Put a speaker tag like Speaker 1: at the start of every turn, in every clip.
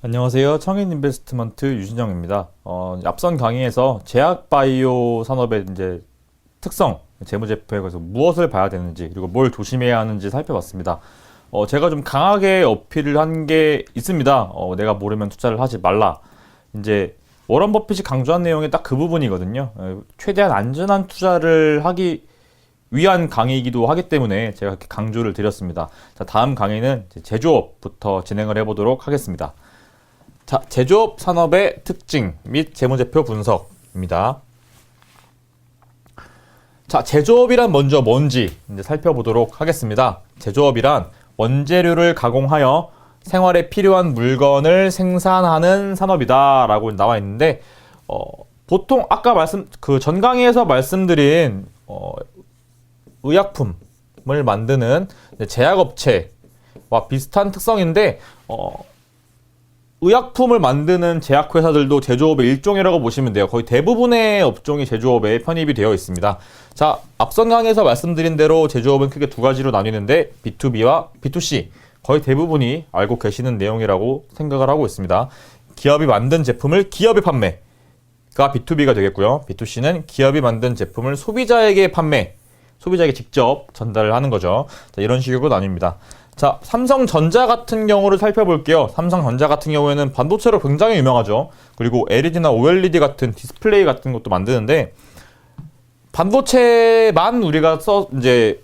Speaker 1: 안녕하세요. 청인 인베스트먼트 유진영입니다. 앞선 강의에서 제약바이오 산업의 이제 특성, 재무제표에 관해서 무엇을 봐야 되는지, 그리고 뭘 조심해야 하는지 살펴봤습니다. 제가 좀 강하게 어필을 한 게 있습니다. 내가 모르면 투자를 하지 말라. 이제 워런 버핏이 강조한 내용이 딱 그 부분이거든요. 최대한 안전한 투자를 하기 위한 강의이기도 하기 때문에 제가 그렇게 강조를 드렸습니다. 자, 다음 강의는 제조업부터 진행을 해보도록 하겠습니다. 자, 제조업 산업의 특징 및 재무제표 분석입니다. 자, 제조업이란 먼저 뭔지 이제 살펴보도록 하겠습니다. 제조업이란 원재료를 가공하여 생활에 필요한 물건을 생산하는 산업이다 라고 나와 있는데, 보통 아까 전 강의에서 말씀드린 의약품을 만드는 제약업체와 비슷한 특성인데, 의약품을 만드는 제약회사들도 제조업의 일종이라고 보시면 돼요. 거의 대부분의 업종이 제조업에 편입이 되어 있습니다. 자, 앞선 강의에서 말씀드린 대로 제조업은 크게 두 가지로 나뉘는데 B2B와 B2C, 거의 대부분이 알고 계시는 내용이라고 생각을 하고 있습니다. 기업이 만든 제품을 기업이 판매가 B2B가 되겠고요. B2C는 기업이 만든 제품을 소비자에게 소비자에게 직접 전달을 하는 거죠. 자, 이런 식으로 나뉩니다. 자, 삼성전자 같은 경우를 살펴볼게요. 삼성전자 같은 경우에는 반도체로 굉장히 유명하죠. 그리고 LED나 OLED 같은 디스플레이 같은 것도 만드는데, 반도체만 우리가 이제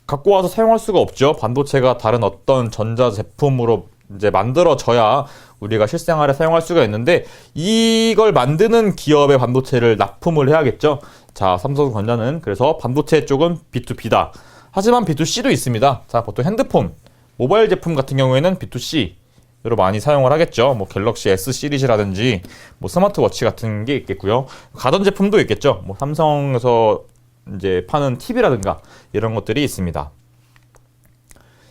Speaker 1: 갖고 와서 사용할 수가 없죠. 반도체가 다른 어떤 전자 제품으로 이제 만들어져야 우리가 실생활에 사용할 수가 있는데, 이걸 만드는 기업의 반도체를 납품을 해야겠죠. 자, 삼성전자는 그래서 반도체 쪽은 B2B다. 하지만 B2C도 있습니다. 자, 보통 핸드폰, 모바일 제품 같은 경우에는 B2C로 많이 사용을 하겠죠. 뭐 갤럭시 S 시리즈라든지 뭐 스마트워치 같은 게 있겠고요. 가전제품도 있겠죠. 뭐 삼성에서 이제 파는 TV라든가 이런 것들이 있습니다.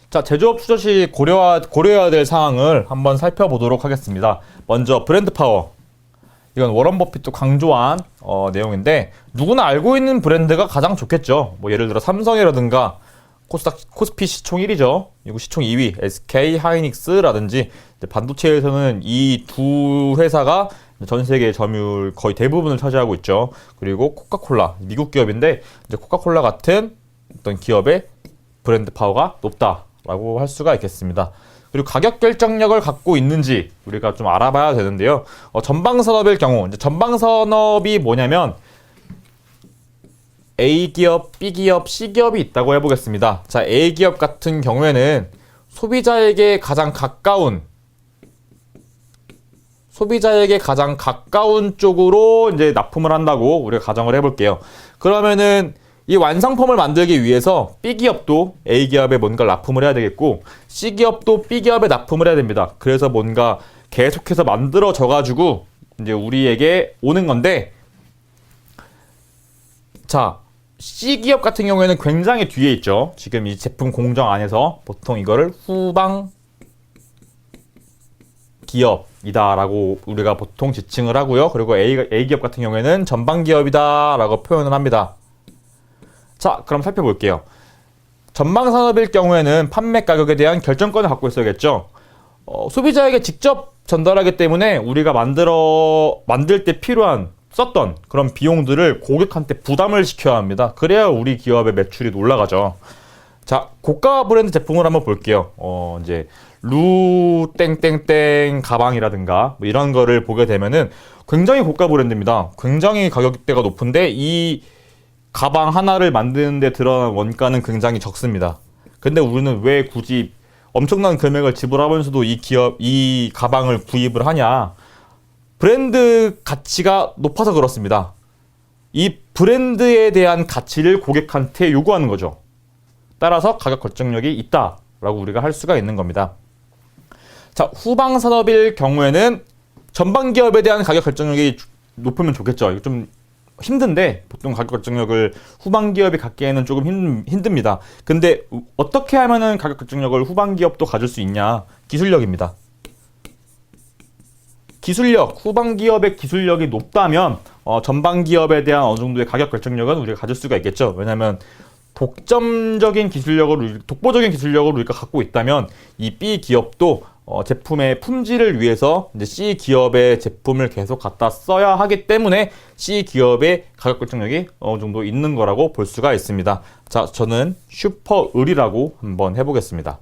Speaker 1: 자, 제조업 투자 시 고려해야 될 사항을 한번 살펴보도록 하겠습니다. 먼저 브랜드 파워. 이건 워런 버핏도 강조한 내용인데, 누구나 알고 있는 브랜드가 가장 좋겠죠. 뭐 예를 들어 삼성이라든가 코스피 시총 1위죠. 그리고 시총 2위 SK 하이닉스라든지, 반도체에서는 이 두 회사가 전 세계 점유율 거의 대부분을 차지하고 있죠. 그리고 코카콜라, 미국 기업인데 이제 코카콜라 같은 어떤 기업의 브랜드 파워가 높다라고 할 수가 있겠습니다. 그리고 가격 결정력을 갖고 있는지 우리가 좀 알아봐야 되는데요. 전방산업일 경우, 이제 전방산업이 뭐냐면 A기업, B기업, C기업이 있다고 해보겠습니다. 자, A기업 같은 경우에는 소비자에게 가장 가까운 쪽으로 이제 납품을 한다고 우리가 가정을 해볼게요. 그러면은 이 완성품을 만들기 위해서 B기업도 A기업에 뭔가 납품을 해야 되겠고, C기업도 B기업에 납품을 해야 됩니다. 그래서 뭔가 계속해서 만들어져가지고 이제 우리에게 오는 건데, 자, C기업 같은 경우에는 굉장히 뒤에 있죠. 지금 이 제품 공정 안에서 보통 이거를 후방 기업이다라고 우리가 보통 지칭을 하고요. 그리고 A기업 같은 경우에는 전방 기업이다라고 표현을 합니다. 자, 그럼 살펴볼게요. 전방 산업일 경우에는 판매 가격에 대한 결정권을 갖고 있어야겠죠. 소비자에게 직접 전달하기 때문에 우리가 만들 때 썼던 그런 비용들을 고객한테 부담을 시켜야 합니다. 그래야 우리 기업의 매출이 올라가죠. 자, 고가 브랜드 제품을 한번 볼게요. 이제 루 땡땡땡 가방이라든가 뭐 이런 거를 보게 되면은 굉장히 고가 브랜드입니다. 굉장히 가격대가 높은데 이 가방 하나를 만드는데 들어간 원가는 굉장히 적습니다. 근데 우리는 왜 굳이 엄청난 금액을 지불하면서도 이 가방을 구입을 하냐? 브랜드 가치가 높아서 그렇습니다. 이 브랜드에 대한 가치를 고객한테 요구하는 거죠. 따라서 가격 결정력이 있다라고 우리가 할 수가 있는 겁니다. 자, 후방 산업일 경우에는 전방 기업에 대한 가격 결정력이 높으면 좋겠죠. 이거 좀 힘든데, 보통 가격 결정력을 후방 기업이 갖기에는 조금 힘듭니다. 근데 어떻게 하면은 가격 결정력을 후방 기업도 가질 수 있냐? 기술력입니다. 후방 기업의 기술력이 높다면 전방 기업에 대한 어느 정도의 가격 결정력은 우리가 가질 수가 있겠죠. 왜냐하면 독보적인 기술력을 우리가 갖고 있다면 이 B 기업도 제품의 품질을 위해서 이제 C 기업의 제품을 계속 갖다 써야 하기 때문에 C 기업의 가격 결정력이 어느 정도 있는 거라고 볼 수가 있습니다. 자, 저는 슈퍼을이라고 한번 해보겠습니다.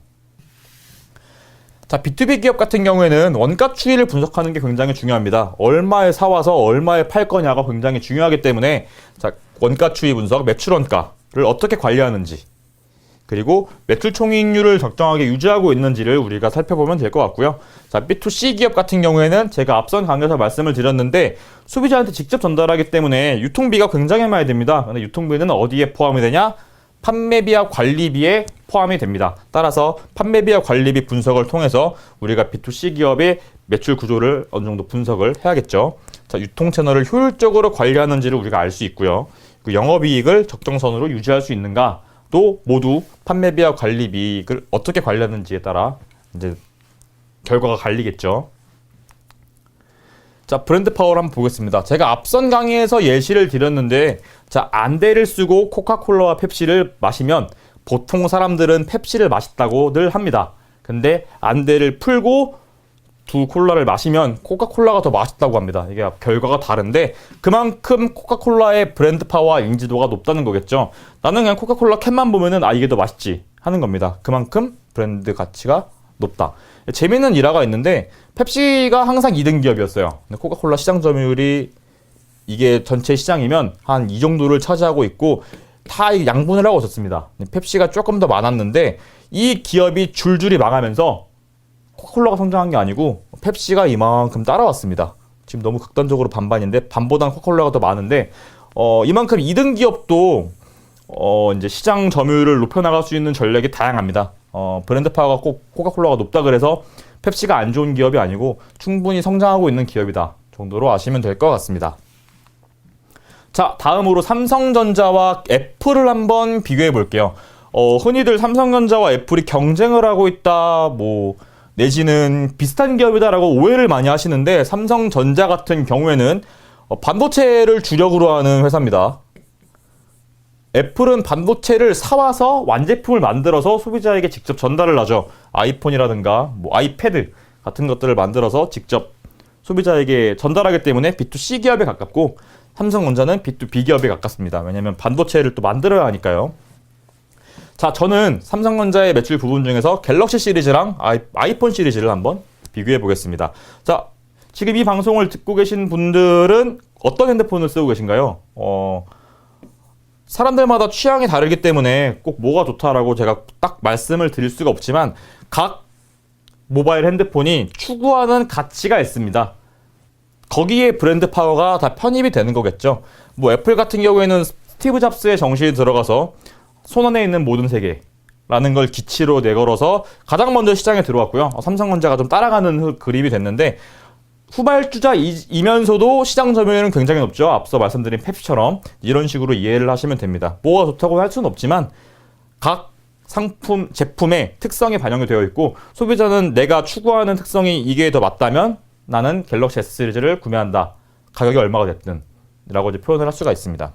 Speaker 1: 자, B2B 기업 같은 경우에는 원가 추이를 분석하는 게 굉장히 중요합니다. 얼마에 사와서 얼마에 팔 거냐가 굉장히 중요하기 때문에 자, 원가 추이 분석, 매출 원가를 어떻게 관리하는지 그리고 매출 총익률을 적정하게 유지하고 있는지를 우리가 살펴보면 될 것 같고요. 자, B2C 기업 같은 경우에는 제가 앞선 강의에서 말씀을 드렸는데 소비자한테 직접 전달하기 때문에 유통비가 굉장히 많이 듭니다. 근데 유통비는 어디에 포함이 되냐? 판매비와 관리비에 포함이 됩니다. 따라서 판매비와 관리비 분석을 통해서 우리가 B2C 기업의 매출 구조를 어느 정도 분석을 해야겠죠. 자, 유통 채널을 효율적으로 관리하는지를 우리가 알 수 있고요. 그 영업이익을 적정선으로 유지할 수 있는가? 또 모두 판매비와 관리비를 어떻게 관리하는지에 따라 이제 결과가 갈리겠죠. 자, 브랜드 파워를 한번 보겠습니다. 제가 앞선 강의에서 예시를 드렸는데 자, 안대를 쓰고 코카콜라와 펩시를 마시면 보통 사람들은 펩시를 맛있다고들 합니다. 근데 안대를 풀고 두 콜라를 마시면 코카콜라가 더 맛있다고 합니다. 이게 결과가 다른데 그만큼 코카콜라의 브랜드 파워와 인지도가 높다는 거겠죠. 나는 그냥 코카콜라 캔만 보면은 이게 더 맛있지 하는 겁니다. 그만큼 브랜드 가치가 높다. 재미있는 일화가 있는데 펩시가 항상 2등 기업이었어요. 근데 코카콜라 시장 점유율이 이게 전체 시장이면 한 이 정도를 차지하고 있고 다 양분을 하고 있었습니다. 펩시가 조금 더 많았는데 이 기업이 줄줄이 망하면서 코카콜라가 성장한 게 아니고 펩시가 이만큼 따라왔습니다. 지금 너무 극단적으로 반반인데 반보다는 코카콜라가 더 많은데 이만큼 2등 기업도 이제 시장 점유율을 높여나갈 수 있는 전략이 다양합니다. 브랜드 파워가 꼭 코카콜라가 높다 그래서 펩시가 안 좋은 기업이 아니고 충분히 성장하고 있는 기업이다 정도로 아시면 될 것 같습니다. 자, 다음으로 삼성전자와 애플을 한번 비교해 볼게요. 흔히들 삼성전자와 애플이 경쟁을 하고 있다 내지는 비슷한 기업이다라고 오해를 많이 하시는데 삼성전자 같은 경우에는 반도체를 주력으로 하는 회사입니다. 애플은 반도체를 사와서 완제품을 만들어서 소비자에게 직접 전달을 하죠. 아이폰이라든가 아이패드 같은 것들을 만들어서 직접 소비자에게 전달하기 때문에 B2C 기업에 가깝고 삼성전자는 B2B 기업에 가깝습니다. 왜냐하면 반도체를 또 만들어야 하니까요. 자, 저는 삼성전자의 매출 부분 중에서 갤럭시 시리즈랑 아이폰 시리즈를 한번 비교해 보겠습니다. 자, 지금 이 방송을 듣고 계신 분들은 어떤 핸드폰을 쓰고 계신가요? 사람들마다 취향이 다르기 때문에 꼭 뭐가 좋다라고 제가 딱 말씀을 드릴 수가 없지만 각 모바일 핸드폰이 추구하는 가치가 있습니다. 거기에 브랜드 파워가 다 편입이 되는 거겠죠. 애플 같은 경우에는 스티브 잡스의 정신이 들어가서 손안에 있는 모든 세계라는 걸 기치로 내걸어서 가장 먼저 시장에 들어왔고요. 삼성전자가 좀 따라가는 그림이 됐는데 후발주자이면서도 시장 점유율은 굉장히 높죠. 앞서 말씀드린 펩시처럼 이런 식으로 이해를 하시면 됩니다. 뭐가 좋다고 할 수는 없지만 각 상품, 제품의 특성이 반영이 되어 있고 소비자는 내가 추구하는 특성이 이게 더 맞다면 나는 갤럭시 S 시리즈를 구매한다. 가격이 얼마가 됐든 라고 이제 표현을 할 수가 있습니다.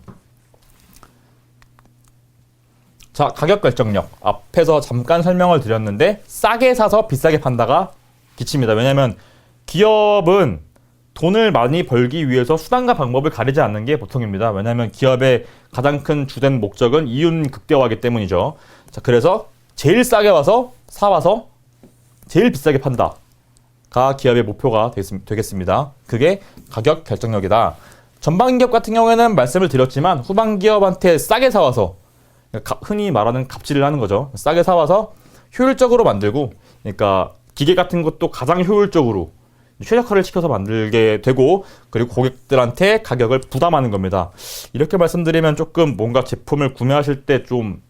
Speaker 1: 자, 가격 결정력. 앞에서 잠깐 설명을 드렸는데 싸게 사서 비싸게 판다가 기치입니다. 왜냐하면 기업은 돈을 많이 벌기 위해서 수단과 방법을 가리지 않는 게 보통입니다. 왜냐하면 기업의 가장 큰 주된 목적은 이윤 극대화하기 때문이죠. 자, 그래서 제일 싸게 사와서 제일 비싸게 판다가 기업의 목표가 되겠습니다. 그게 가격 결정력이다. 전방 기업 같은 경우에는 말씀을 드렸지만 후방 기업한테 싸게 사와서 흔히 말하는 갑질을 하는 거죠. 싸게 사와서 효율적으로 만들고, 그러니까 기계 같은 것도 가장 효율적으로 최적화를 시켜서 만들게 되고, 그리고 고객들한테 가격을 부담하는 겁니다. 이렇게 말씀드리면 조금 뭔가 제품을 구매하실 때 좀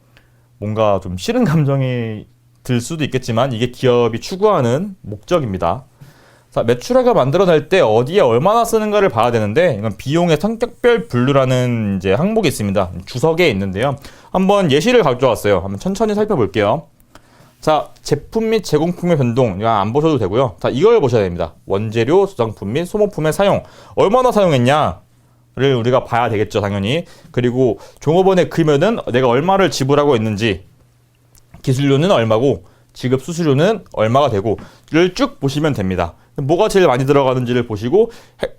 Speaker 1: 뭔가 좀 싫은 감정이 들 수도 있겠지만 이게 기업이 추구하는 목적입니다. 자, 매출액을 만들어낼 때 어디에 얼마나 쓰는가를 봐야 되는데 이건 비용의 성격별 분류라는 이제 항목이 있습니다. 주석에 있는데요. 한번 예시를 가져왔어요. 한번 천천히 살펴볼게요. 자, 제품 및 제공품의 변동 이거 안 보셔도 되고요. 자, 이걸 보셔야 됩니다. 원재료, 저장품 및 소모품의 사용 얼마나 사용했냐를 우리가 봐야 되겠죠, 당연히. 그리고 종업원의 금연은 내가 얼마를 지불하고 있는지, 기술료는 얼마고 지급 수수료는 얼마가 되고를 쭉 보시면 됩니다. 뭐가 제일 많이 들어가는지를 보시고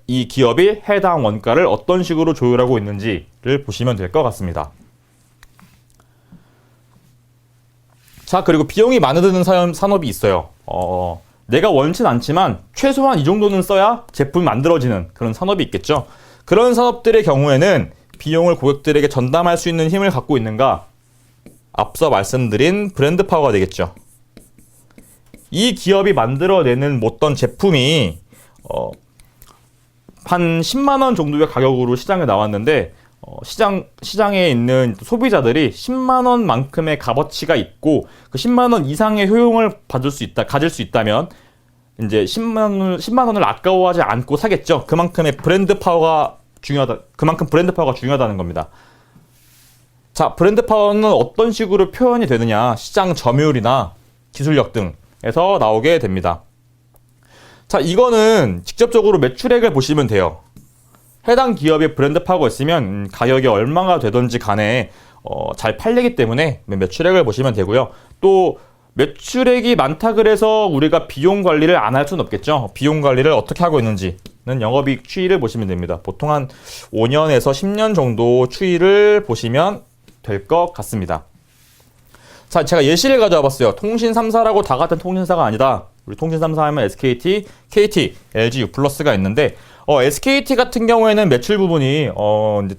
Speaker 1: 이 기업이 해당 원가를 어떤 식으로 조율하고 있는지를 보시면 될 것 같습니다. 자, 그리고 비용이 많이 드는 산업이 있어요. 내가 원치는 않지만 최소한 이 정도는 써야 제품이 만들어지는 그런 산업이 있겠죠. 그런 산업들의 경우에는 비용을 고객들에게 전담할 수 있는 힘을 갖고 있는가? 앞서 말씀드린 브랜드 파워가 되겠죠. 이 기업이 만들어내는 어떤 제품이 한 10만 원 정도의 가격으로 시장에 나왔는데 시장에 있는 소비자들이 10만 원만큼의 값어치가 있고 그 10만 원 이상의 효용을 가질 수 있다면 이제 10만 원을 아까워하지 않고 사겠죠. 그만큼 브랜드 파워가 중요하다는 겁니다. 자, 브랜드 파워는 어떤 식으로 표현이 되느냐? 시장 점유율이나 기술력 등에서 나오게 됩니다. 자, 이거는 직접적으로 매출액을 보시면 돼요. 해당 기업의 브랜드 파워가 있으면 가격이 얼마가 되든지 간에 잘 팔리기 때문에 매출액을 보시면 되고요. 또 매출액이 많다 그래서 우리가 비용 관리를 안 할 수는 없겠죠. 비용 관리를 어떻게 하고 있는지는 영업이익 추이를 보시면 됩니다. 보통 한 5년에서 10년 정도 추이를 보시면 될 것 같습니다. 자, 제가 예시를 가져와 봤어요. 통신 3사라고 다 같은 통신사가 아니다. 우리 통신 3사 하면 SKT, KT, LG, U+가 있는데 SKT 같은 경우에는 매출 부분이 이제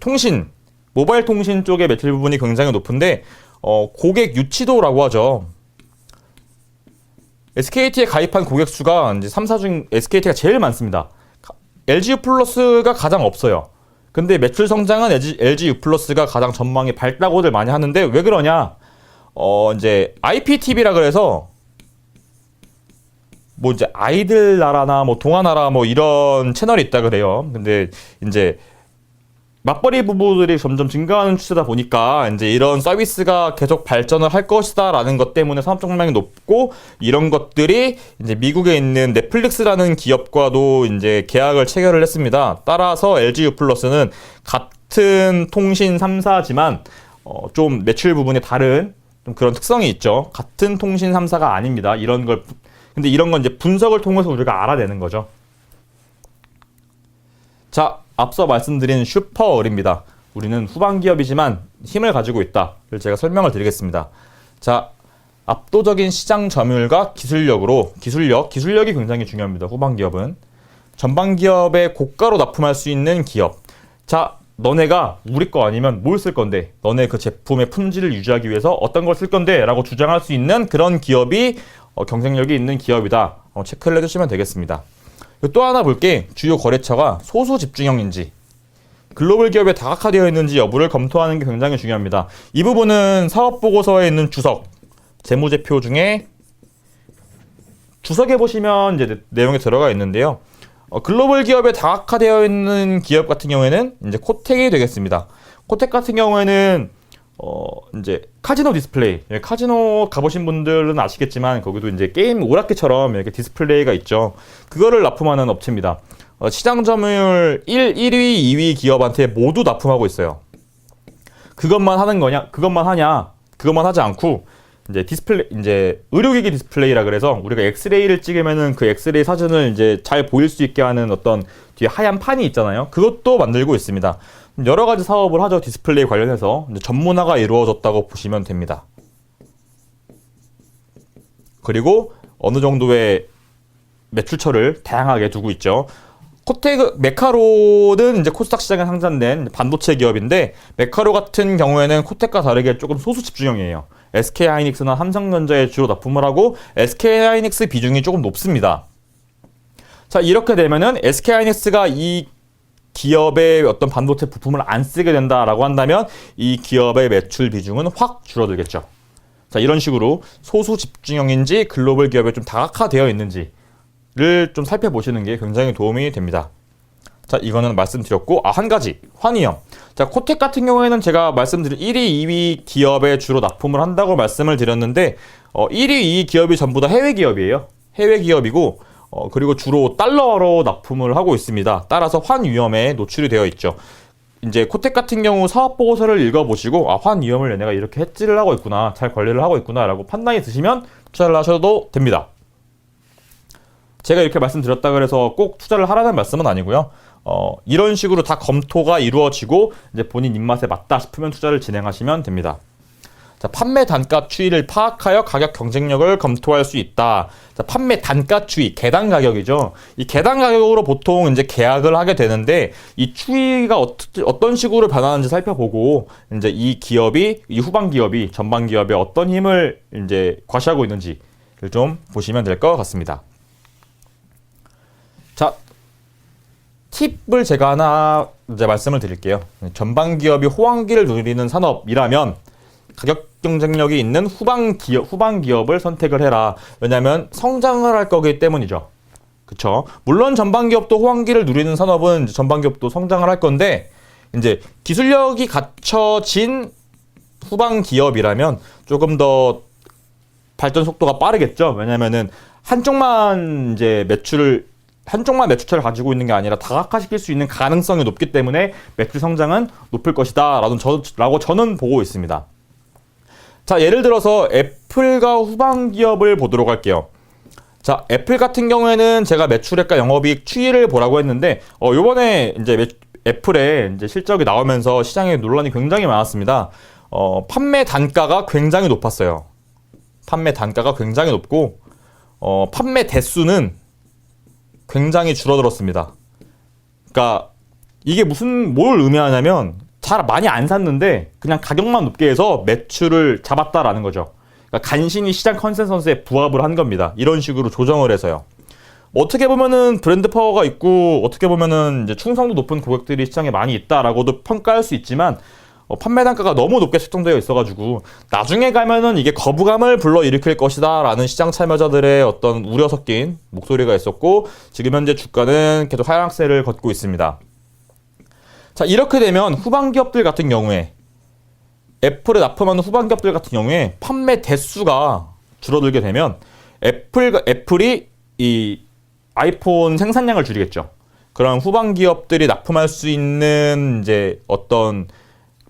Speaker 1: 모바일 통신 쪽의 매출 부분이 굉장히 높은데 고객 유치도라고 하죠. SKT에 가입한 고객 수가 이제 3사 중 SKT가 제일 많습니다. LG U+가 가장 없어요. 근데 매출 성장은 LG U+가 가장 전망이 밝다고들 많이 하는데 왜 그러냐? 이제 IPTV라 그래서 뭐 이제 아이들 나라나 뭐 동화 나라 뭐 이런 채널이 있다 그래요. 근데 이제 맞벌이 부부들이 점점 증가하는 추세다 보니까 이제 이런 서비스가 계속 발전을 할 것이다라는 것 때문에 산업 정량이 높고 이런 것들이 이제 미국에 있는 넷플릭스라는 기업과도 이제 계약을 체결을 했습니다. 따라서 LG U+는 같은 통신 3사지만 좀 매출 부분이 다른 좀 그런 특성이 있죠. 같은 통신 3사가 아닙니다. 근데 이런 건 이제 분석을 통해서 우리가 알아내는 거죠. 자, 앞서 말씀드린 슈퍼얼입니다. 우리는 후방 기업이지만 힘을 가지고 있다를 제가 설명을 드리겠습니다. 자, 압도적인 시장 점유율과 기술력이 굉장히 중요합니다. 후방 기업은 전방 기업에 고가로 납품할 수 있는 기업. 자, 너네가 우리 거 아니면 뭘 쓸 건데? 너네 그 제품의 품질을 유지하기 위해서 어떤 걸 쓸 건데? 라고 주장할 수 있는 그런 기업이 경쟁력이 있는 기업이다. 체크를 해주시면 되겠습니다. 또 하나 볼게 주요 거래처가 소수 집중형인지 글로벌 기업에 다각화되어 있는지 여부를 검토하는 게 굉장히 중요합니다. 이 부분은 사업보고서에 있는 주석, 재무제표 중에 주석에 보시면 이제 내용이 들어가 있는데요. 글로벌 기업에 다각화되어 있는 기업 같은 경우에는 이제 코텍이 되겠습니다. 코텍 같은 경우에는 이제 카지노 디스플레이, 카지노 가보신 분들은 아시겠지만 거기도 이제 게임 오락기처럼 이렇게 디스플레이가 있죠. 그거를 납품하는 업체입니다. 시장 점유율 1위, 2위 기업한테 모두 납품하고 있어요. 그것만 하지 않고 이제 의료기기 디스플레이라 그래서 우리가 엑스레이를 찍으면은 그 엑스레이 사진을 이제 잘 보일 수 있게 하는 어떤 뒤에 하얀 판이 있잖아요. 그것도 만들고 있습니다. 여러 가지 사업을 하죠. 디스플레이 관련해서 전문화가 이루어졌다고 보시면 됩니다. 그리고 어느 정도의 매출처를 다양하게 두고 있죠. 메카로는 이제 코스닥 시장에 상장된 반도체 기업인데 메카로 같은 경우에는 코텍과 다르게 조금 소수 집중형이에요. SK하이닉스나 삼성전자에 주로 납품을 하고 SK하이닉스 비중이 조금 높습니다. 자, 이렇게 되면은 SK하이닉스가 이 기업의 어떤 반도체 부품을 안 쓰게 된다라고 한다면 이 기업의 매출 비중은 확 줄어들겠죠. 자, 이런 식으로 소수 집중형인지 글로벌 기업에 좀 다각화되어 있는지를 좀 살펴보시는 게 굉장히 도움이 됩니다. 자, 이거는 말씀드렸고, 한 가지 환희형. 자, 코텍 같은 경우에는 제가 말씀드린 1위, 2위 기업에 주로 납품을 한다고 말씀을 드렸는데 1위, 2위 기업이 전부 다 해외 기업이에요. 해외 기업이고 그리고 주로 달러로 납품을 하고 있습니다. 따라서 환 위험에 노출이 되어 있죠. 이제 코텍 같은 경우 사업 보고서를 읽어보시고 환 위험을 얘네가 이렇게 해지를 하고 있구나, 잘 관리를 하고 있구나라고 판단이 드시면 투자를 하셔도 됩니다. 제가 이렇게 말씀드렸다 그래서 꼭 투자를 하라는 말씀은 아니고요. 이런 식으로 다 검토가 이루어지고 이제 본인 입맛에 맞다 싶으면 투자를 진행하시면 됩니다. 자, 판매 단가 추이를 파악하여 가격 경쟁력을 검토할 수 있다. 자, 판매 단가 추이, 계단 가격이죠. 이 계단 가격으로 보통 이제 계약을 하게 되는데 이 추이가 어떤 식으로 변하는지 살펴보고 이제 이 기업이, 이 후방 기업이 전방 기업에 어떤 힘을 이제 과시하고 있는지를 좀 보시면 될 것 같습니다. 자, 팁을 제가 하나 이제 말씀을 드릴게요. 전방 기업이 호황기를 누리는 산업이라면 가격 경쟁력이 있는 후방 기업을 선택을 해라. 왜냐하면 성장을 할 거기 때문이죠. 그쵸? 물론 전방 기업도 호황기를 누리는 산업은 전방 기업도 성장을 할 건데 이제 기술력이 갖춰진 후방 기업이라면 조금 더 발전 속도가 빠르겠죠. 왜냐면은 한쪽만 매출처를 가지고 있는 게 아니라 다각화시킬 수 있는 가능성이 높기 때문에 매출 성장은 높을 것이다 라고 저는 보고 있습니다. 자, 예를 들어서 애플과 후방 기업을 보도록 할게요. 자, 애플 같은 경우에는 제가 매출액과 영업이익 추이를 보라고 했는데 요번에 이제 애플의 이제 실적이 나오면서 시장에 논란이 굉장히 많았습니다. 판매 단가가 굉장히 높았어요. 판매 단가가 굉장히 높고 판매 대수는 굉장히 줄어들었습니다. 그러니까 이게 뭘 의미하냐면 잘 많이 안 샀는데 그냥 가격만 높게 해서 매출을 잡았다라는 거죠. 그러니까 간신히 시장 컨센서스에 부합을 한 겁니다. 이런 식으로 조정을 해서요. 어떻게 보면은 브랜드 파워가 있고 어떻게 보면은 이제 충성도 높은 고객들이 시장에 많이 있다라고도 평가할 수 있지만 판매 단가가 너무 높게 책정되어 있어가지고 나중에 가면은 이게 거부감을 불러일으킬 것이다 라는 시장 참여자들의 어떤 우려 섞인 목소리가 있었고 지금 현재 주가는 계속 하락세를 걷고 있습니다. 자, 이렇게 되면 후방 기업들 같은 경우에 애플에 납품하는 후방 기업들 같은 경우에 판매 대수가 줄어들게 되면 애플이 이 아이폰 생산량을 줄이겠죠. 그런 후방 기업들이 납품할 수 있는 이제 어떤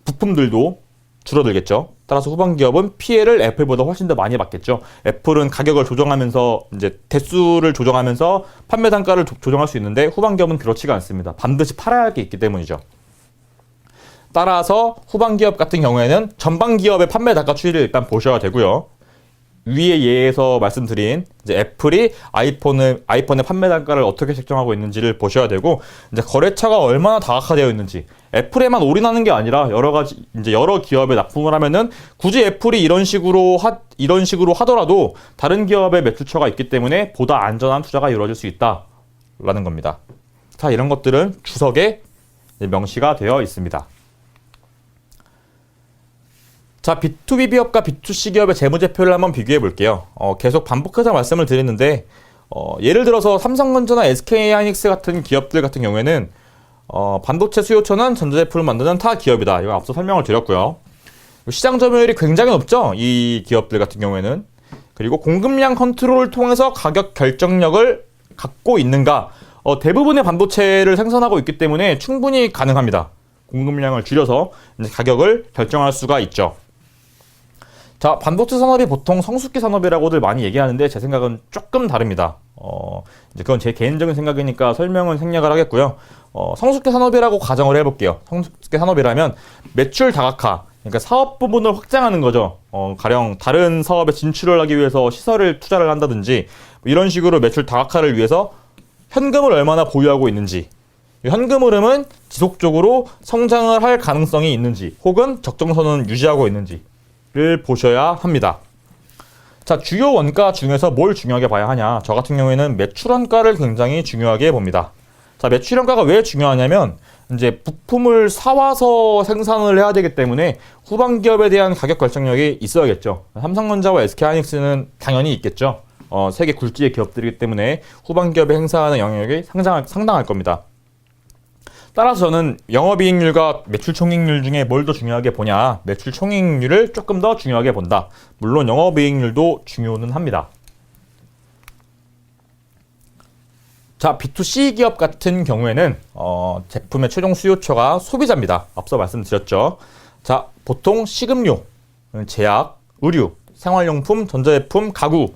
Speaker 1: 부품들도 줄어들겠죠. 따라서 후방 기업은 피해를 애플보다 훨씬 더 많이 받겠죠. 애플은 가격을 조정하면서 이제 대수를 조정하면서 판매 단가를 조정할 수 있는데 후방 기업은 그렇지가 않습니다. 반드시 팔아야 할 게 있기 때문이죠. 따라서 후방 기업 같은 경우에는 전방 기업의 판매 단가 추이를 일단 보셔야 되고요. 위에 예에서 말씀드린 이제 애플이 아이폰의 판매 단가를 어떻게 책정하고 있는지를 보셔야 되고 이제 거래처가 얼마나 다각화되어 있는지 애플에만 올인하는 게 아니라 여러 기업에 납품을 하면은 굳이 애플이 이런 식으로 하더라도 다른 기업의 매출처가 있기 때문에 보다 안전한 투자가 이루어질 수 있다라는 겁니다. 자, 이런 것들은 주석에 명시가 되어 있습니다. 자, B2B 기업과 B2C 기업의 재무제표를 한번 비교해 볼게요. 계속 반복해서 말씀을 드리는데 예를 들어서 삼성전자나 SK하이닉스 같은 기업들 같은 경우에는 반도체 수요처는 전자제품을 만드는 타 기업이다. 이거 앞서 설명을 드렸고요. 시장 점유율이 굉장히 높죠. 이 기업들 같은 경우에는. 그리고 공급량 컨트롤을 통해서 가격 결정력을 갖고 있는가. 대부분의 반도체를 생산하고 있기 때문에 충분히 가능합니다. 공급량을 줄여서 이제 가격을 결정할 수가 있죠. 자, 반도체 산업이 보통 성숙기 산업이라고들 많이 얘기하는데 제 생각은 조금 다릅니다. 이제 그건 제 개인적인 생각이니까 설명은 생략을 하겠고요. 성숙기 산업이라고 가정을 해볼게요. 성숙기 산업이라면 매출 다각화, 그러니까 사업 부분을 확장하는 거죠. 가령 다른 사업에 진출을 하기 위해서 시설을 투자를 한다든지 이런 식으로 매출 다각화를 위해서 현금을 얼마나 보유하고 있는지, 현금 흐름은 지속적으로 성장을 할 가능성이 있는지 혹은 적정선은 유지하고 있는지를 보셔야 합니다. 자, 주요 원가 중에서 뭘 중요하게 봐야 하냐? 저 같은 경우에는 매출 원가를 굉장히 중요하게 봅니다. 자, 매출 원가가 왜 중요하냐면 이제 부품을 사와서 생산을 해야 되기 때문에 후방 기업에 대한 가격 결정력이 있어야겠죠. 삼성전자와 SK하이닉스는 당연히 있겠죠. 세계 굴지의 기업들이기 때문에 후방 기업에 행사하는 영향력이 상당할 겁니다. 따라서 저는 영업이익률과 매출총익률 중에 뭘 더 중요하게 보냐, 매출총익률을 조금 더 중요하게 본다. 물론 영업이익률도 중요는 합니다. 자, B2C 기업 같은 경우에는 제품의 최종 수요처가 소비자입니다. 앞서 말씀드렸죠. 자, 보통 식음료, 제약, 의류, 생활용품, 전자제품, 가구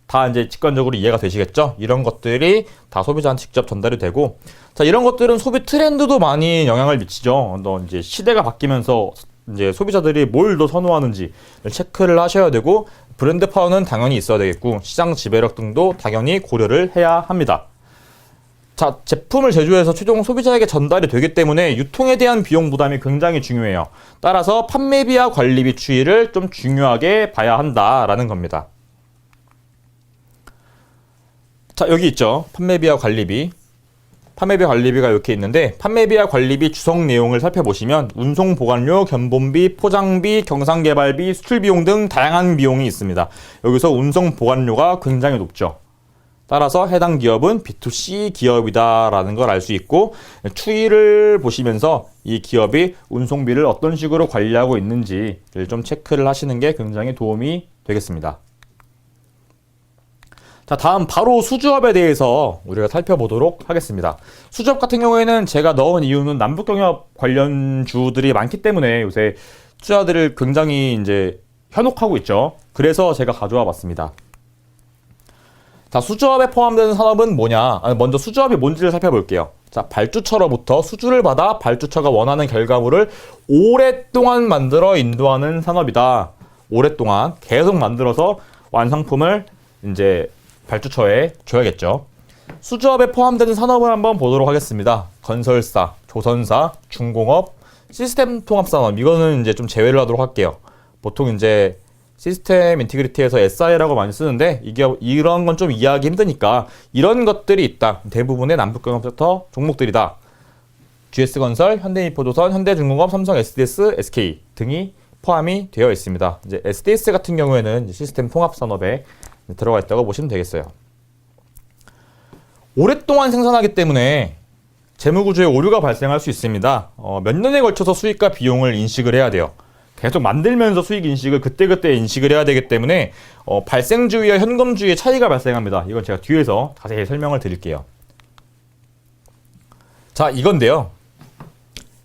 Speaker 1: 다 이제 직관적으로 이해가 되시겠죠? 이런 것들이 다 소비자한테 직접 전달이 되고, 자, 이런 것들은 소비 트렌드도 많이 영향을 미치죠. 이제 시대가 바뀌면서 이제 소비자들이 뭘 더 선호하는지 체크를 하셔야 되고, 브랜드 파워는 당연히 있어야 되겠고, 시장 지배력 등도 당연히 고려를 해야 합니다. 자, 제품을 제조해서 최종 소비자에게 전달이 되기 때문에 유통에 대한 비용 부담이 굉장히 중요해요. 따라서 판매비와 관리비 추이를 좀 중요하게 봐야 한다라는 겁니다. 자, 여기 있죠. 판매비와 관리비. 판매비 관리비가 이렇게 있는데, 판매비와 관리비 주성 내용을 살펴보시면 운송 보관료, 견본비, 포장비, 경상개발비, 수출비용 등 다양한 비용이 있습니다. 여기서 운송 보관료가 굉장히 높죠. 따라서 해당 기업은 B2C 기업이다라는 걸 알 수 있고, 추이를 보시면서 이 기업이 운송비를 어떤 식으로 관리하고 있는지를 좀 체크를 하시는 게 굉장히 도움이 되겠습니다. 자, 다음 바로 수주업에 대해서 우리가 살펴보도록 하겠습니다. 수주업 같은 경우에는 제가 넣은 이유는 남북경협 관련주들이 많기 때문에 요새 투자들을 굉장히 이제 현혹하고 있죠. 그래서 제가 가져와 봤습니다. 자, 수주업에 포함되는 산업은 뭐냐? 먼저 수주업이 뭔지를 살펴볼게요. 자, 발주처로부터 수주를 받아 발주처가 원하는 결과물을 오랫동안 만들어 인도하는 산업이다. 오랫동안 계속 만들어서 완성품을 이제 발주처에 줘야겠죠. 수주업에 포함되는 산업을 한번 보도록 하겠습니다. 건설사, 조선사, 중공업, 시스템 통합산업, 이거는 이제 좀 제외를 하도록 할게요. 보통 이제 시스템 인티그리티에서 SI라고 많이 쓰는데, 이런 건 좀 이해하기 힘드니까 이런 것들이 있다. 대부분의 남북경협 섹터 종목들이다. GS건설, 현대이포조선, 현대중공업, 삼성 SDS, SK 등이 포함이 되어 있습니다. 이제 SDS 같은 경우에는 시스템 통합산업에 들어가 있다고 보시면 되겠어요. 오랫동안 생산하기 때문에 재무구조에 오류가 발생할 수 있습니다. 몇 년에 걸쳐서 수익과 비용을 인식을 해야 돼요. 계속 만들면서 수익 인식을 그때그때 인식을 해야 되기 때문에 발생주의와 현금주의의 차이가 발생합니다. 이건 제가 뒤에서 자세히 설명을 드릴게요. 자, 이건데요.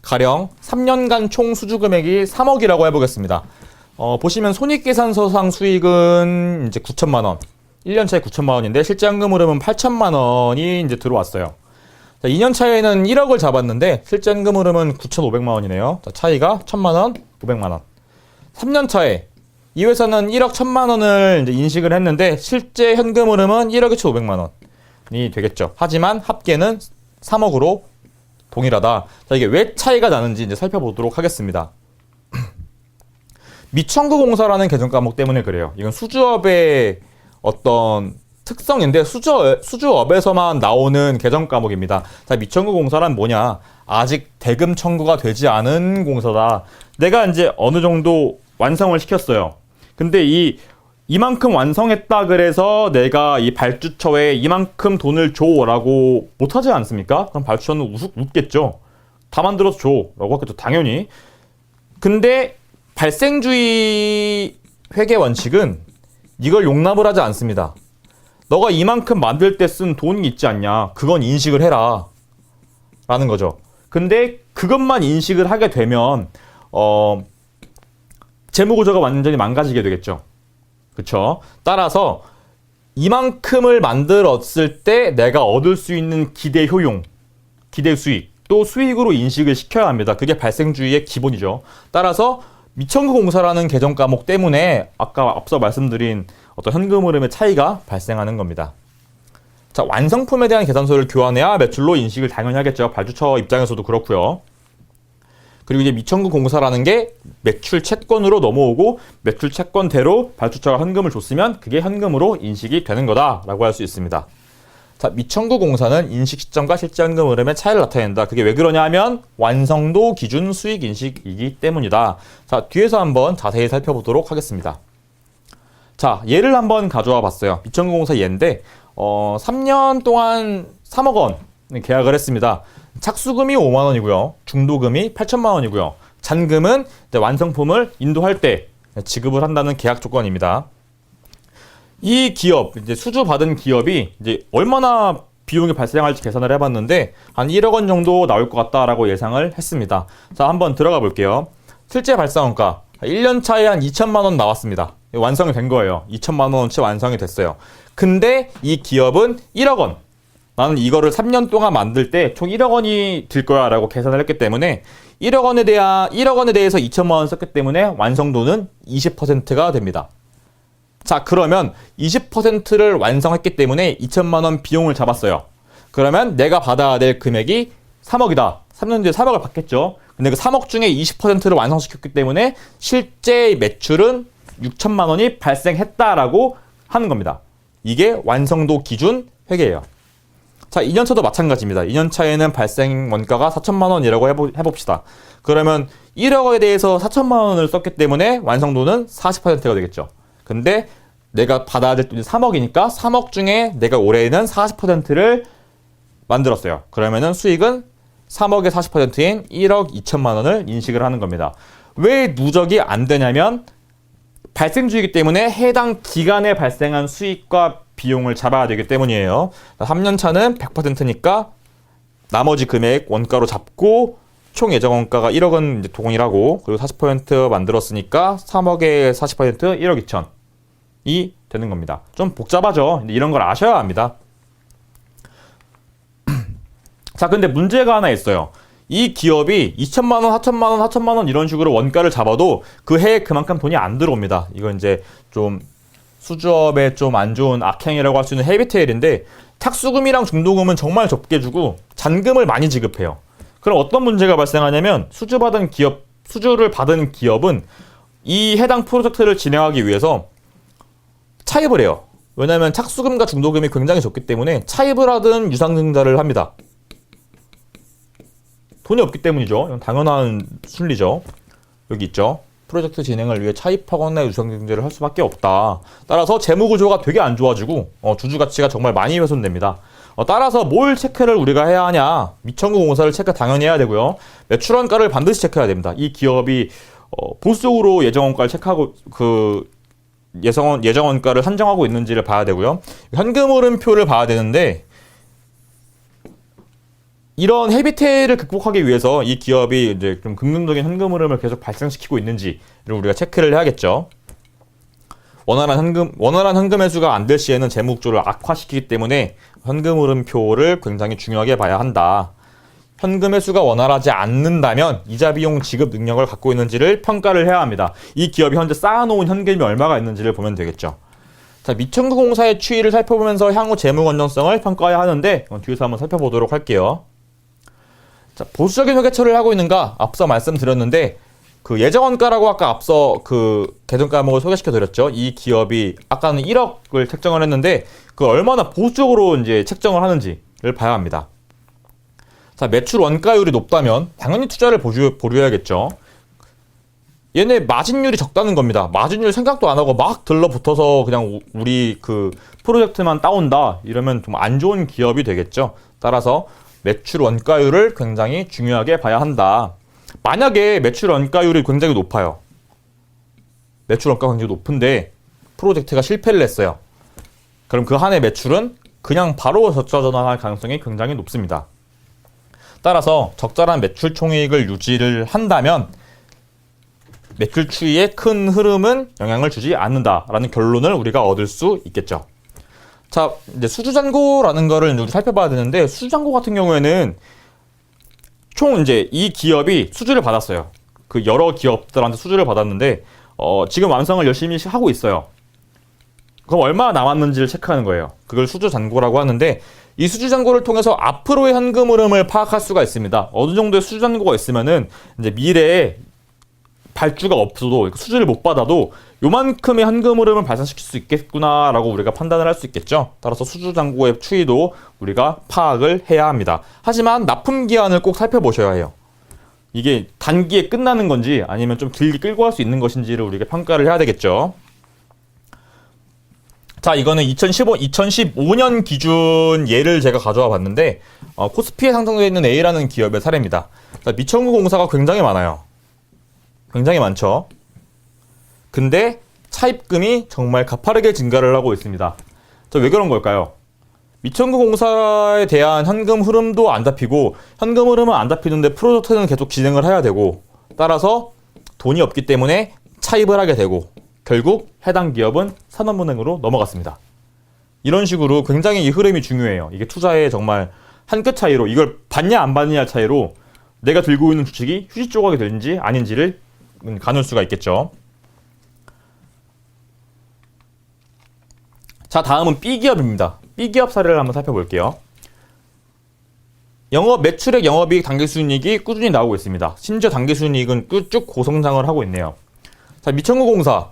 Speaker 1: 가령 3년간 총 수주 금액이 3억이라고 해보겠습니다. 보시면 손익계산서상 수익은 이제 9천만 원, 1년 차에 9천만 원인데 실제 현금 흐름은 8천만 원이 이제 들어왔어요. 자, 2년 차에는 1억을 잡았는데 실제 현금 흐름은 9,500만 원이네요. 자, 차이가 1,000만 원, 500만 원. 3년 차에 이 회사는 1억 1,000만 원을 이제 인식을 했는데 실제 현금 흐름은 1억 2,500만 원이 되겠죠. 하지만 합계는 3억으로 동일하다. 자, 이게 왜 차이가 나는지 이제 살펴보도록 하겠습니다. 미청구공사라는 계정 과목 때문에 그래요. 이건 수주업의 어떤 특성인데 수주업에서만 나오는 계정 과목입니다. 자, 미청구공사란 뭐냐? 아직 대금 청구가 되지 않은 공사다. 내가 이제 어느 정도 완성을 시켰어요. 근데 이만큼 완성했다 그래서 내가 이 발주처에 이만큼 돈을 줘라고 못하지 않습니까? 그럼 발주처는 웃겠죠. 다 만들어서 줘라고 하겠죠. 당연히. 근데 발생주의 회계 원칙은 이걸 용납을 하지 않습니다. 너가 이만큼 만들 때 쓴 돈이 있지 않냐? 그건 인식을 해라. 라는 거죠. 근데 그것만 인식을 하게 되면 재무구조가 완전히 망가지게 되겠죠. 그쵸? 따라서 이만큼을 만들었을 때 내가 얻을 수 있는 기대 효용, 기대 수익, 또 수익으로 인식을 시켜야 합니다. 그게 발생주의의 기본이죠. 따라서 미청구공사라는 계정 과목 때문에 아까 앞서 말씀드린 어떤 현금 흐름의 차이가 발생하는 겁니다. 자, 완성품에 대한 계산서를 교환해야 매출로 인식을 당연히 하겠죠. 발주처 입장에서도 그렇고요. 그리고 이제 미청구공사라는 게 매출 채권으로 넘어오고 매출 채권대로 발주처가 현금을 줬으면 그게 현금으로 인식이 되는 거다라고 할 수 있습니다. 자, 미청구공사는 인식 시점과 실제 현금 흐름의 차이를 나타낸다. 그게 왜 그러냐 하면 완성도 기준 수익 인식이기 때문이다. 자, 뒤에서 한번 자세히 살펴보도록 하겠습니다. 자, 예를 한번 가져와 봤어요. 미청구공사 예인데 3년 동안 3억 원 계약을 했습니다. 착수금이 5만 원이고요. 중도금이 8천만 원이고요. 잔금은 이제 완성품을 인도할 때 지급을 한다는 계약 조건입니다. 이 기업, 이제 수주 받은 기업이 이제 얼마나 비용이 발생할지 계산을 해봤는데 한 1억 원 정도 나올 것 같다라고 예상을 했습니다. 자, 한번 들어가 볼게요. 실제 발사원가 1년 차에 한 2천만 원 나왔습니다. 완성이 된 거예요. 2천만 원어치 완성이 됐어요. 근데 이 기업은 1억 원. 나는 이거를 3년 동안 만들 때 총 1억 원이 들 거야 라고 계산을 했기 때문에 1억 원에 대해서 2천만 원 썼기 때문에 완성도는 20%가 됩니다. 자, 그러면 20%를 완성했기 때문에 2천만 원 비용을 잡았어요. 그러면 내가 받아야 될 금액이 3억이다. 3년 뒤에 3억을 받겠죠. 근데 그 3억 중에 20%를 완성시켰기 때문에 실제 매출은 6천만 원이 발생했다라고 하는 겁니다. 이게 완성도 기준 회계예요. 자, 2년차도 마찬가지입니다. 2년차에는 발생 원가가 4천만 원이라고 해봅시다. 그러면 1억 원에 대해서 4천만 원을 썼기 때문에 완성도는 40%가 되겠죠. 근데 내가 받아야 될 돈이 3억이니까 3억 중에 내가 올해는 40%를 만들었어요. 그러면은 수익은 3억의 40%인 1억 2천만 원을 인식을 하는 겁니다. 왜 누적이 안 되냐면 발생주이기 때문에 해당 기간에 발생한 수익과 비용을 잡아야 되기 때문이에요. 3년차는 100%니까 나머지 금액 원가로 잡고 총 예정 원가가 1억 원 이제 동일하고 그리고 40% 만들었으니까 3억에 40% 1억 2천이 되는 겁니다. 좀 복잡하죠. 이런 걸 아셔야 합니다. 자, 근데 문제가 하나 있어요. 이 기업이 2천만 원, 4천만 원, 4천만 원 이런 식으로 원가를 잡아도 그 해에 그만큼 돈이 안 들어옵니다. 이건 이제 좀 수주업에 좀 안 좋은 악행이라고 할 수 있는 헤비테일인데 착수금이랑 중도금은 정말 적게 주고 잔금을 많이 지급해요. 그럼 어떤 문제가 발생하냐면 수주를 받은 기업은 이 해당 프로젝트를 진행하기 위해서 차입을 해요. 왜냐하면 착수금과 중도금이 굉장히 적기 때문에 차입을 하든 유상증자를 합니다. 돈이 없기 때문이죠. 이건 당연한 순리죠. 여기 있죠. 프로젝트 진행을 위해 차입하거나 유상증자를 할 수밖에 없다. 따라서 재무구조가 되게 안 좋아지고 주주가치가 정말 많이 훼손됩니다. 따라서 뭘 체크를 우리가 해야 하냐. 미청구 공사를 체크 당연히 해야 되고요. 매출원가를 반드시 체크해야 됩니다. 이 기업이 보수적으로 예정원가를 체크하고 예정원가를 산정하고 있는지를 봐야 되고요. 현금흐름표를 봐야 되는데 이런 헤비테일을 극복하기 위해서 이 기업이 이제 좀 긍정적인 현금 흐름을 계속 발생시키고 있는지를 우리가 체크를 해야겠죠. 원활한 현금 회수가 안 될 시에는 재무 구조를 악화시키기 때문에 현금 흐름표를 굉장히 중요하게 봐야 한다. 현금 회수가 원활하지 않는다면 이자 비용 지급 능력을 갖고 있는지를 평가를 해야 합니다. 이 기업이 현재 쌓아놓은 현금이 얼마가 있는지를 보면 되겠죠. 자, 미청구 공사의 추이를 살펴보면서 향후 재무 건전성을 평가해야 하는데 뒤에서 한번 살펴보도록 할게요. 자, 보수적인 회계처리를 하고 있는가? 앞서 말씀드렸는데 그 예정원가라고 아까 앞서 그 계정 과목을 소개시켜 드렸죠. 이 기업이 아까는 1억을 책정을 했는데 그 얼마나 보수적으로 이제 책정을 하는지를 봐야 합니다. 자, 매출 원가율이 높다면 당연히 투자를 보류해야겠죠. 얘네 마진율이 적다는 겁니다. 마진율 생각도 안 하고 막 들러붙어서 그냥 우리 그 프로젝트만 따온다 이러면 좀 안 좋은 기업이 되겠죠. 따라서 매출 원가율을 굉장히 중요하게 봐야 한다. 만약에 매출 원가율이 굉장히 높아요. 매출 원가가 굉장히 높은데 프로젝트가 실패를 했어요. 그럼 그 한 해 매출은 그냥 바로 적자 전환할 가능성이 굉장히 높습니다. 따라서 적절한 매출 총이익을 유지를 한다면 매출 추이의 큰 흐름은 영향을 주지 않는다라는 결론을 우리가 얻을 수 있겠죠. 자, 이제 수주잔고라는 거를 우리 살펴봐야 되는데 수주잔고 같은 경우에는 총 이제 이 기업이 수주를 받았어요. 그 여러 기업들한테 수주를 받았는데 지금 완성을 열심히 하고 있어요. 그럼 얼마나 남았는지를 체크하는 거예요. 그걸 수주잔고라고 하는데 이 수주잔고를 통해서 앞으로의 현금 흐름을 파악할 수가 있습니다. 어느 정도의 수주잔고가 있으면은 이제 미래에 발주가 없어도 수주를 못 받아도 요만큼의 현금 흐름을 발생시킬 수 있겠구나라고 우리가 판단을 할 수 있겠죠. 따라서 수주잔고의 추이도 우리가 파악을 해야 합니다. 하지만 납품 기한을 꼭 살펴보셔야 해요. 이게 단기에 끝나는 건지 아니면 좀 길게 끌고 갈 수 있는 것인지를 우리가 평가를 해야 되겠죠. 자, 이거는 2015년 기준 예를 제가 가져와 봤는데 코스피에 상장되어 있는 A라는 기업의 사례입니다. 자, 미청구 공사가 굉장히 많아요. 굉장히 많죠. 근데 차입금이 정말 가파르게 증가를 하고 있습니다. 자, 왜 그런 걸까요? 미청구 공사에 대한 현금 흐름도 안 잡히고 현금 흐름은 안 잡히는데 프로젝트는 계속 진행을 해야 되고 따라서 돈이 없기 때문에 차입을 하게 되고 결국 해당 기업은 산업은행으로 넘어갔습니다. 이런 식으로 굉장히 이 흐름이 중요해요. 이게 투자의 정말 한 끗 차이로, 이걸 받냐 안 받느냐 차이로 내가 들고 있는 주식이 휴지 조각이 되는지 아닌지를 가눌 수가 있겠죠. 자, 다음은 B기업입니다. B기업 사례를 한번 살펴볼게요. 영업 매출액, 영업이익, 당기순이익이 꾸준히 나오고 있습니다. 심지어 당기순이익은 쭉 고성장을 하고 있네요. 자, 미천구공사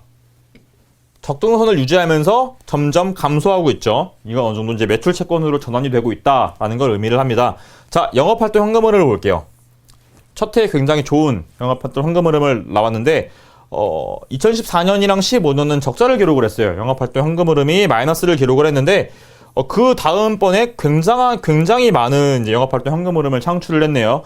Speaker 1: 적정선을 유지하면서 점점 감소하고 있죠. 이건 어느 정도 이제 매출 채권으로 전환이 되고 있다라는 걸 의미를 합니다. 자, 영업활동 현금 흐름을 볼게요. 첫 해에 굉장히 좋은 영업활동 현금 흐름을 나왔는데 2014년이랑 15년은 적자를 기록을 했어요. 영업활동 현금 흐름이 마이너스를 기록을 했는데 그 다음번에 굉장히 많은 이제 영업활동 현금 흐름을 창출을 했네요.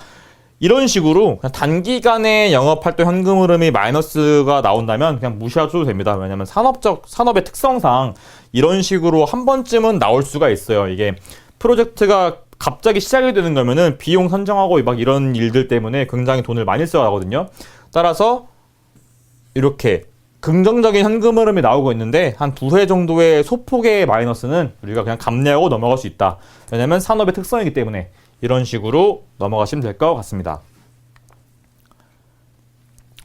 Speaker 1: 이런 식으로 그냥 단기간에 영업활동 현금 흐름이 마이너스가 나온다면 그냥 무시하셔도 됩니다. 왜냐하면 산업의 특성상 이런 식으로 한 번쯤은 나올 수가 있어요. 이게 프로젝트가 갑자기 시작이 되는 거면은 비용 선정하고 막 이런 일들 때문에 굉장히 돈을 많이 써야 하거든요. 따라서 이렇게 긍정적인 현금 흐름이 나오고 있는데 한 두회 정도의 소폭의 마이너스는 우리가 그냥 감내하고 넘어갈 수 있다. 왜냐면 산업의 특성이기 때문에 이런 식으로 넘어가시면 될 것 같습니다.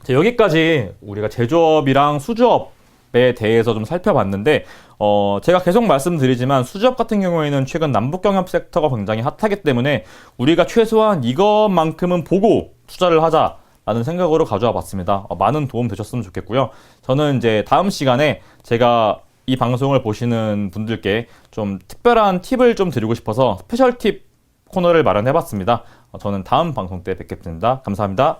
Speaker 1: 자, 여기까지 우리가 제조업이랑 수주업에 대해서 좀 살펴봤는데 제가 계속 말씀드리지만 수주업 같은 경우에는 최근 남북경협 섹터가 굉장히 핫하기 때문에 우리가 최소한 이것만큼은 보고 투자를 하자 라는 생각으로 가져와 봤습니다. 많은 도움 되셨으면 좋겠고요. 저는 이제 다음 시간에 제가 이 방송을 보시는 분들께 좀 특별한 팁을 좀 드리고 싶어서 스페셜 팁 코너를 마련해 봤습니다. 저는 다음 방송 때 뵙겠습니다. 감사합니다.